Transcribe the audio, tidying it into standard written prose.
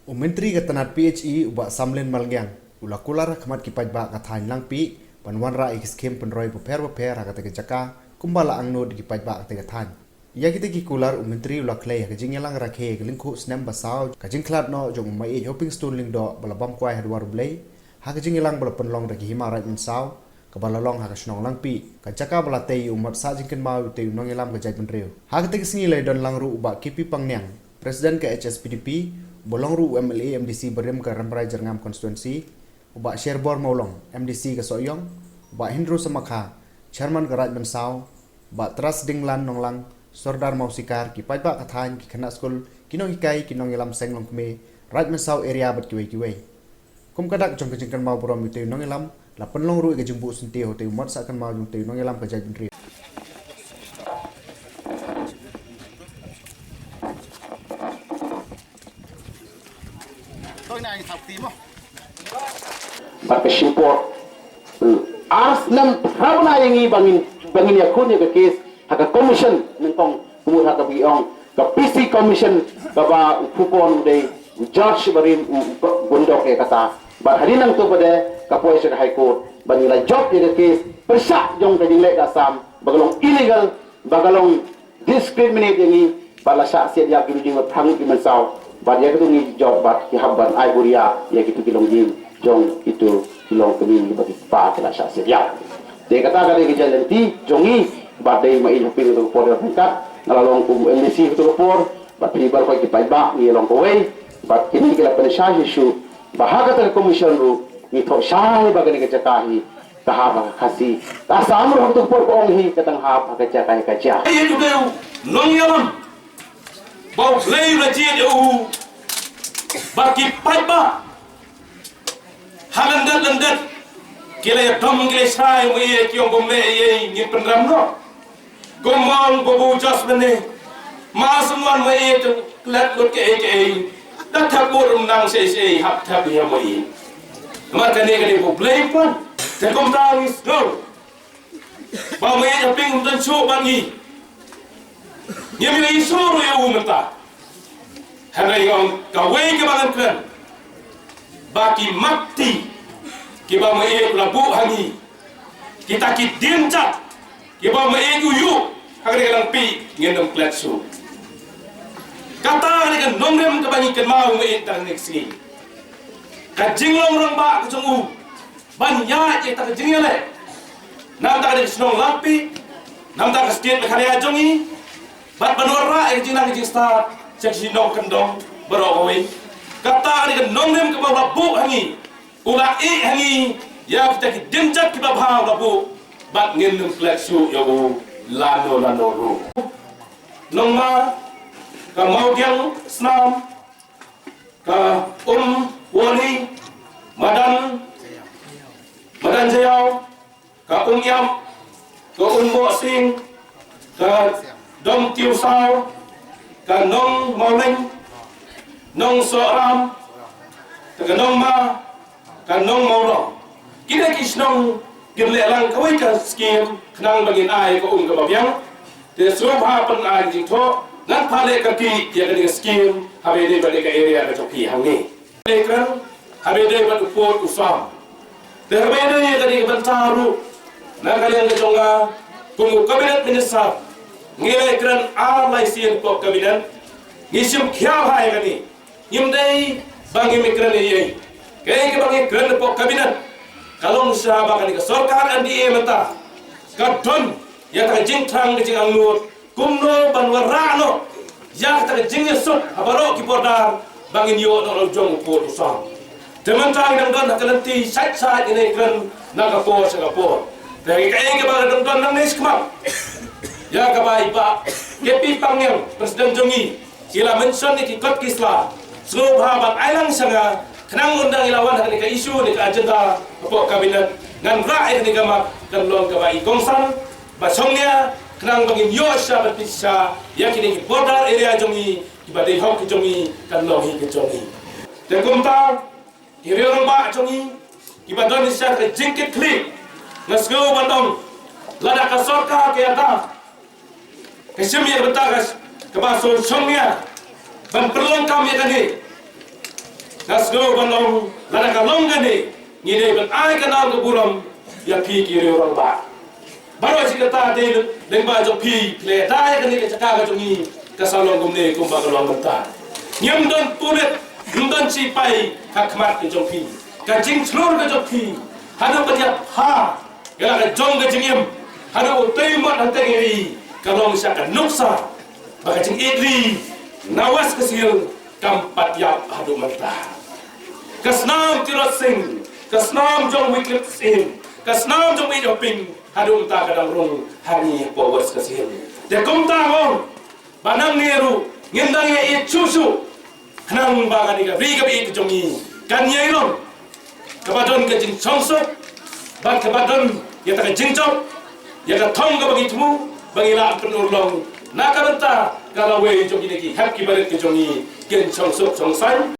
Menteri Ketanat PHE ubak Samlen Malgyang ula kular khmat kipaj ba kathain langpi panwan ra skem penroi beper ha kata jaka kumbala angno di kipaj ba kata kathan ya kita ki kular menteri ula klei ka jingyalang rakhe gelingku snam basau ka jingklat no jong mai hoping stone ling do bala bam kwai hadwar blei ha ka jingyalang bala penlong ragi hima right min sau ka bala long ha ka snong langpi ka jaka bala tei umat sa jingken mau tei nong ilam ka jai penreu ha ka singi lai don langru ubak kipi pangnyang presiden ke HSPDP bolong ru MLA MDC berem ke Ramrai Jerngam konstituensi ubak Sherbor Maulong MDC ke Soyong ubak Hindru Semakha chairman ke Raj Bensau ubak Tras Dinglan Nonglang Sordar Mausikar ki pajba kathan ki khana skul kinong ikai kinong ilam senglong kme Raj Bensau area bat kiwei kum kadak jong kejengkan mau borom itu nong ilam la penlong ru ke jumbu sunti hote umat sakan mau jung te nong ilam ke jai Maka simpor asnam habna yang bangin yakun ya kes haka commission nentong umur haka biong ka PC commission baba ukupon de judge barin gondok ya kata bar harinang tu pada kapoi sa high court banila job ya kes persak jong ka jinglek asam bagalong illegal bagalong discriminate yang bala syaksiat ya gidu jing thang ki mansau bar ya kitu ni job bat ki habban ai buria ya kitu kilong jing jong itu kilong kami bagi pa kala syaksiat ya de kata kali ke jalan ti jongi badai mai hoping tu por tingkat ngalalong ku MDC tu por bat ribar ko ki paiba ni long ko wei bat kini kila pensyah isu bahaga ta commission ru ni tho syai bagani ke cakahi tahap khasi ta samur hok tu por ko ong hi katang hap ka cakahi ka cha ai tu deu long yalam bau lei la ji de u baki paiba halandat landat kila ya dom kila sai mo ye kiong gombe ye ngin penram no gomong bobu jas bene ma semua mo ye tu lat lut ke dak thap bor nang se hap thap ya mo ye mar kane kane ko blame pon te kom tang is no ba mo ye ping dan chu bangi nyemi le isuru ya u menta hanai ngong ka we ke bangan kan baki mati kiba mae labu hangi kita ki dincat kiba mae uyu agar dengan pi ngendam kletsu kata dengan nomrem ke bangi ken mau mae tang neksi ka jinglong rong ba ku chung ban ya ye ta jingle nam ta ka snong lampi nam ta ka state me khare ajongi bat banora e jinang jing start seksi nong kendong beroi kata dengan nomrem ke labu hangi ula hangi ya kita ki dinjat ki babha labu bat ngin flexu yo lano ru nongma ka maugyang snam ka wali madan jayau ka yam ka bo sing ka dom tiu sao ka nong mauleng nong soram ka nong ma kanong maulong kita kisnong girlelang kawai ka skim knang bagin ai ko ka babyang te subha pan ai jing tho nan phale ka ki ya ka skim habe de bale ka area ka choki hangi lekran habe de ba upor usam te habe de ka di bantaru na kalian ka jonga kumu kabinet minister ngile kran alai sien ko kabinet ngisim khya bhai ka ni nimdei bangi mikran ye kaya bagi kerana pok kabinet kalau sahabat kan sarkar NDA mata kadon ya tak jingtang ke jing angut kumno banwarano ya tak jing yesut abaro ki bordar bangin yo no jong por usang teman-teman yang don nak nanti sat ini kan nak por Singapore dari kaya bagi don nang nis kemak ya kabai pak kepi pangyang presiden jongi sila mention ni kot kisla subhaban ailang sanga kenang undang ilawan hari ke isu ni ke agenda pokok kabinet ngan rakyat ni gamak kan long ke bai gongsan basongnya kenang bangin yo sya berpisah ya kini border area jongi ibadai hok jongi kan long hi ke jongi te kumta hiri orang ba jongi ibadai sya ke jingkit klik ngasgo bandong lada ka sorka ke ata ke semia betagas ke baso songnya ban perlong kami kan ni Nasgo banong lada kalong gani ngide ban ai kanal ke buram ya pi kiri orang ba. Baru si kata de lengba jo pi le dai kan ni cakap ka jongi kasalong gumne kumba kalong benta. Nyam don punet nyam don si pai hakmat ke jong pi. Ka jing slur ke jong pi. Hanu banyak ha gala ka jong ke jingim. Hanu utei mat hante ngiri kalong syak nuksa. Baka jing idri nawas kesil kampat yap hadu menta. Kasnam tirot sing, kasnam jong wiklit sing, kasnam jong ijo ping, hadung ta kadang rung hani bawas kesil. Dia kumta ngong, banang niru, ngendang ye it susu, hanang baga ni ka bri ka bi jongi, kan ye long, kabadon ka jing chongsok, ban kabadon ya ta ka jing chok, ya ka thong ka bagi tumu, bagi la penurlong, nakarenta kalau we jongi neki happy baret ke jongi, ken chongsok chongsai.